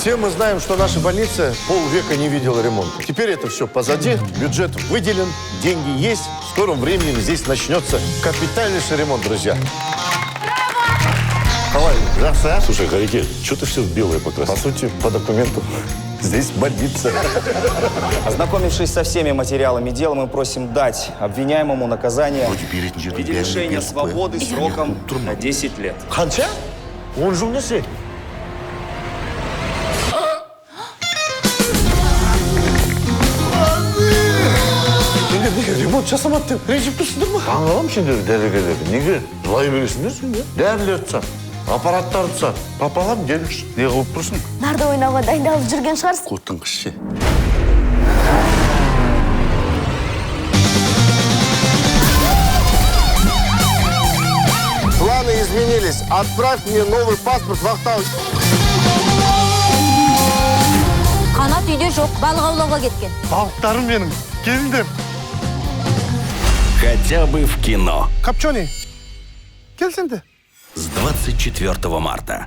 Все мы знаем, что наша больница полвека не видела ремонта. Теперь это все позади, бюджет выделен, деньги есть. В скором времени здесь начнется капитальнейший ремонт, друзья. Здравствуйте. Слушай, Харики, что ты все в белое покрасил? По сути, по документу. Здесь больница. Ознакомившись со всеми материалами дела, мы просим дать обвиняемому наказание в виде лишения свободы сроком на 10 лет. Қанша? 10 жыл несі? Ремонт жасамады деп ренжіп тұрсыңдар ма? Аңғалам сендер дәрігерлер. Неге? Жылай бересіңдер сендер? Дәрілерді сат, аппараттарды сат. Папалам келіңші. Не қылып тұрсың? Нарда ойнауға дайындалып жүрген шығарсың. Қуттың қызшы. Планы изменились. Отправь мне новый паспорт в Ақтау. Қанат үйде жоқ, балық аулауға кеткен. Балықтарым менің. Келіңдер. Хотя бы в кино. Копченый. Келсеңдер. С 24 марта.